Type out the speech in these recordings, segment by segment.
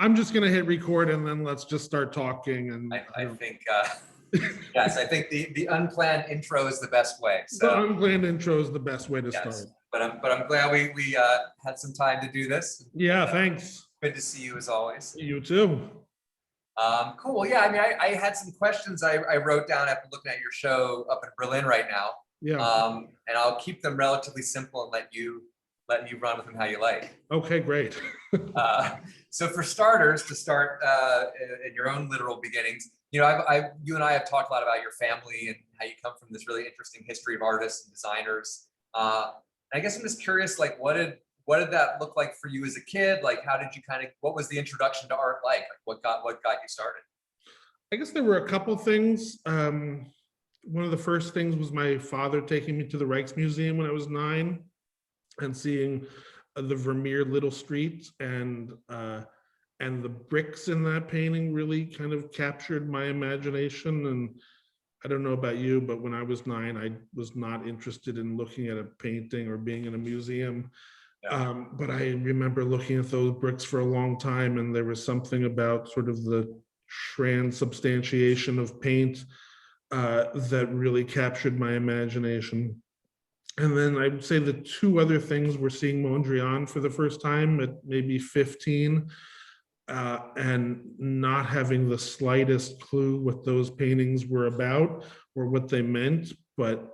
I'm just going to hit record and then let's just start talking. And I think, yes, I think the unplanned intro is the best way. So the unplanned intro is the best way to start. But I'm glad we had some time to do this. Yeah, thanks. Good to see you as always. You too. Cool. Well, yeah, I mean, I had some questions I wrote down after looking at your show up in Berlin right now. Yeah. And I'll keep them relatively simple and let you run with them how you like. Okay, great. So for starters, to start in your own literal beginnings, you and I have talked a lot about your family and how you come from this really interesting history of artists and designers. I guess I'm just curious, like, what did that look like for you as a kid? Like, how did you what was the introduction to art like? What got you started? I guess there were a couple things. One of the first things was my father taking me to the Rijksmuseum when I was 9 and seeing the Vermeer Little Street, and the bricks in that painting really kind of captured my imagination. And I don't know about you, but when I was 9, I was not interested in looking at a painting or being in a museum. Yeah. But I remember looking at those bricks for a long time, and there was something about sort of the transubstantiation of paint that really captured my imagination. And then I would say the two other things were seeing Mondrian for the first time at maybe 15, and not having the slightest clue what those paintings were about or what they meant, but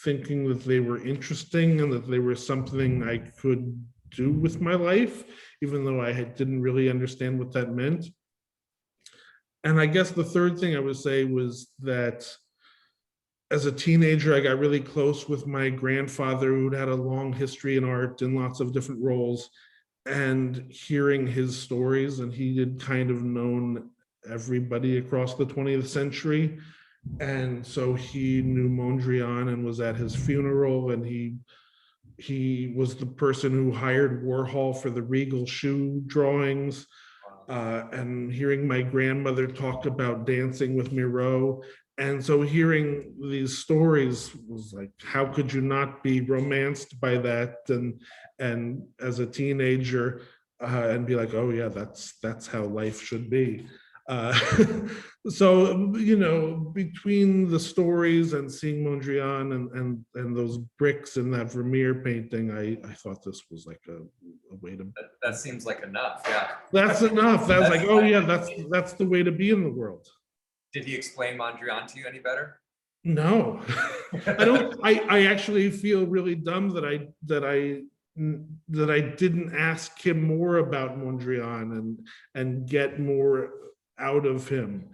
thinking that they were interesting and that they were something I could do with my life, even though I didn't really understand what that meant. And I guess the third thing I would say was that as a teenager, I got really close with my grandfather, who'd had a long history in art in lots of different roles, and hearing his stories, and he had kind of known everybody across the 20th century. And so he knew Mondrian and was at his funeral, and he was the person who hired Warhol for the Regal shoe drawings. And hearing my grandmother talk about dancing with Miro. And so hearing these stories was like, how could you not be romanced by that? And as a teenager, and be like, oh yeah, that's how life should be. So, between the stories and seeing Mondrian and those bricks in that Vermeer painting, I thought this was like a way to. That seems like enough, yeah. That's enough. That's like, oh yeah, that's the way to be in the world. Did he explain Mondrian to you any better? No, I don't. I actually feel really dumb that I didn't ask him more about Mondrian and get more out of him.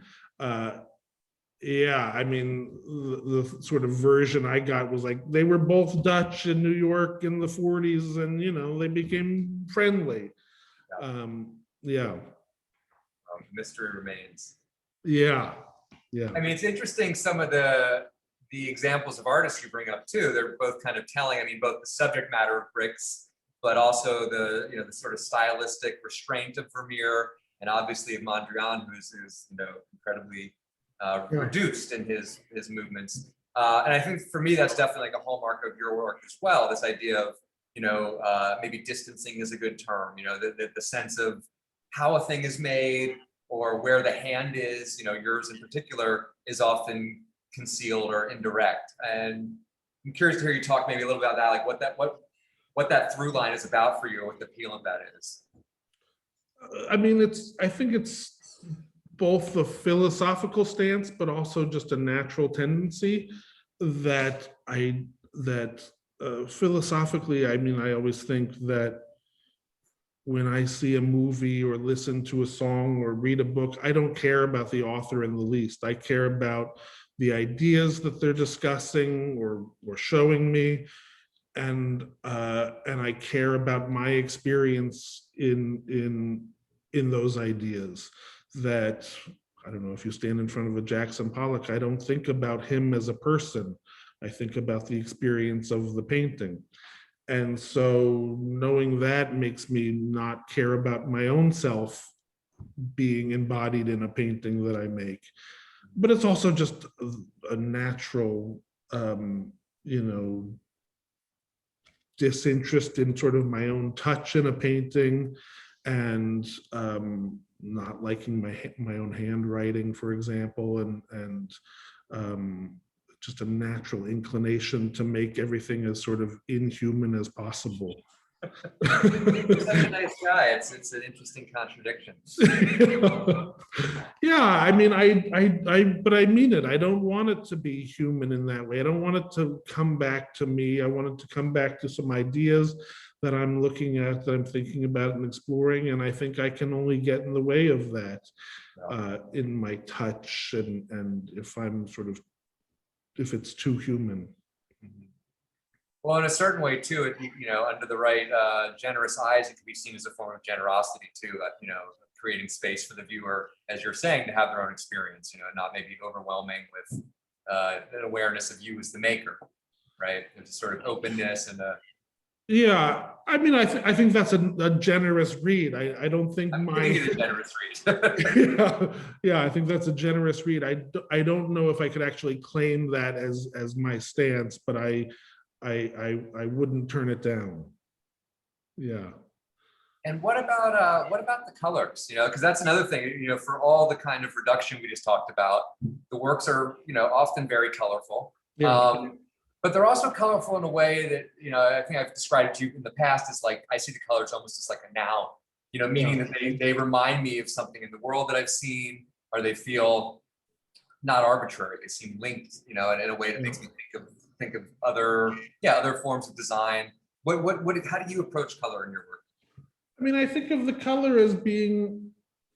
Yeah, I mean, the sort of version I got was like, they were both Dutch in New York in the 40s, and they became friendly. Yeah. Mystery remains. Yeah. I mean, it's interesting, some of the examples of artists you bring up too. They're both kind of telling. I mean, both the subject matter of bricks, but also the the sort of stylistic restraint of Vermeer, and obviously of Mondrian, who's incredibly reduced in his movements. And I think for me, that's definitely like a hallmark of your work as well. This idea of maybe distancing is a good term. The sense of how a thing is made, or where the hand is. Yours in particular is often concealed or indirect. And I'm curious to hear you talk maybe a little about that, like what that through line is about for you, or what the appeal of that is. I mean, I think it's both the philosophical stance, but also just a natural tendency that philosophically, I mean, I always think that when I see a movie or listen to a song or read a book, I don't care about the author in the least. I care about the ideas that they're discussing or showing me, and I care about my experience in those ideas. That, I don't know, if you stand in front of a Jackson Pollock, I don't think about him as a person. I think about the experience of the painting. And so knowing that makes me not care about my own self being embodied in a painting that I make. But it's also just a natural, disinterest in sort of my own touch in a painting, and not liking my own handwriting, for example, and just a natural inclination to make everything as sort of inhuman as possible. You're such a nice guy. It's an interesting contradiction. Yeah, I mean, but I mean it. I don't want it to be human in that way. I don't want it to come back to me. I want it to come back to some ideas that I'm looking at, that I'm thinking about and exploring. And I think I can only get in the way of that in my touch, and if I'm sort of, if it's too human. Well, in a certain way too, under the right generous eyes, it can be seen as a form of generosity too. Creating space for the viewer, as you're saying, to have their own experience. Not maybe overwhelming with an awareness of you as the maker, right? There's a sort of openness and a. Yeah, I mean, I think that's a generous read. I don't think I'm giving you the generous read. Yeah, I think that's a generous read. I don't know if I could actually claim that as my stance, but I wouldn't turn it down. Yeah. And what about the colors? Because that's another thing. For all the kind of reduction we just talked about, the works are often very colorful. Yeah. But they're also colorful in a way that I think I've described to you in the past as like I see the colors almost as like a noun. Meaning that they remind me of something in the world that I've seen, or they feel not arbitrary. They seem linked, in a way that makes me think of other forms of design. How do you approach color in your work? I mean, I think of the color as being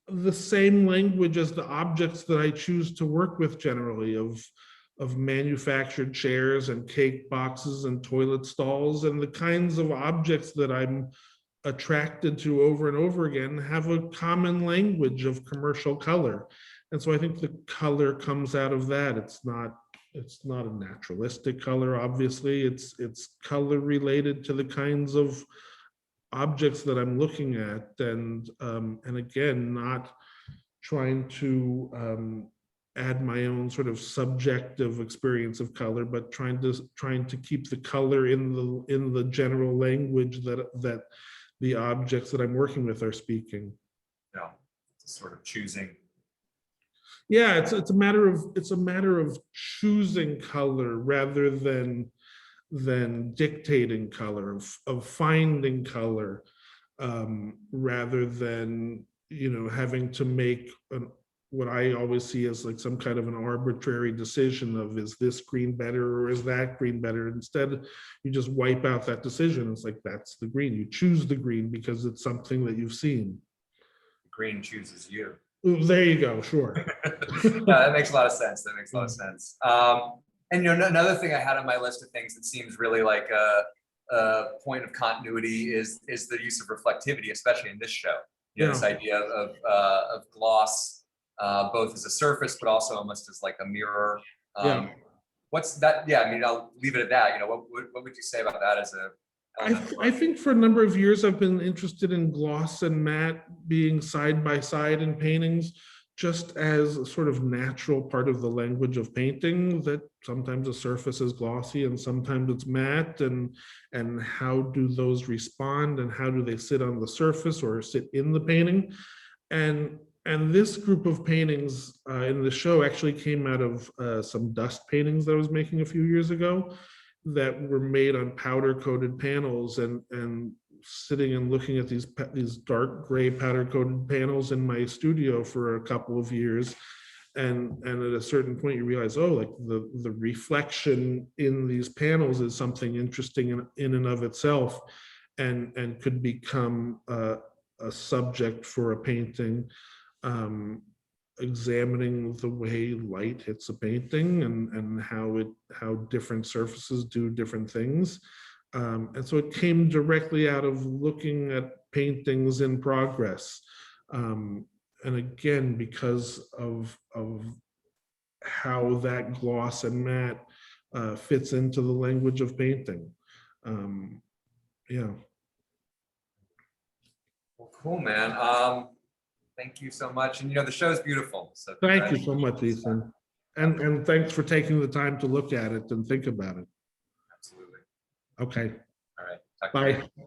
the same language as the objects that I choose to work with generally, of manufactured chairs and cake boxes and toilet stalls, and the kinds of objects that I'm attracted to over and over again have a common language of commercial color. And so I think the color comes out of that. It's not a naturalistic color, obviously. It's color related to the kinds of objects that I'm looking at, and again, not trying to add my own sort of subjective experience of color, but trying to keep the color in the general language that the objects that I'm working with are speaking. Yeah, it's sort of choosing. Yeah, it's a matter of choosing color rather than dictating color, of finding color, rather than having to make what I always see as like some kind of an arbitrary decision of, is this green better or is that green better? Instead, you just wipe out that decision. It's like, that's the green. You choose the green because it's something that you've seen. Green chooses you. There you go. Sure. Yeah, that makes a lot of sense. That makes a lot of sense. And another thing I had on my list of things that seems really like a point of continuity is the use of reflectivity, especially in this show. This idea of gloss, both as a surface, but also almost as like a mirror. What's that? Yeah, I mean, I'll leave it at that. What would you say about that as a? I think for a number of years I've been interested in gloss and matte being side by side in paintings, just as a sort of natural part of the language of painting, that sometimes a surface is glossy and sometimes it's matte, and how do those respond, and how do they sit on the surface or sit in the painting. And this group of paintings in the show actually came out of some dust paintings that I was making a few years ago, that were made on powder coated panels, and sitting and looking at these dark gray powder coated panels in my studio for a couple of years. And at a certain point you realize, oh, like the reflection in these panels is something interesting in and of itself, and could become a subject for a painting. Examining the way light hits a painting, and how different surfaces do different things. And so it came directly out of looking at paintings in progress. And again, because of how that gloss and matte fits into the language of painting. Yeah. Well, cool, man. Thank you so much. And the show is beautiful. So thank you so much, Ethan. And thanks for taking the time to look at it and think about it. Absolutely. Okay. All right. Talk to you later. Bye.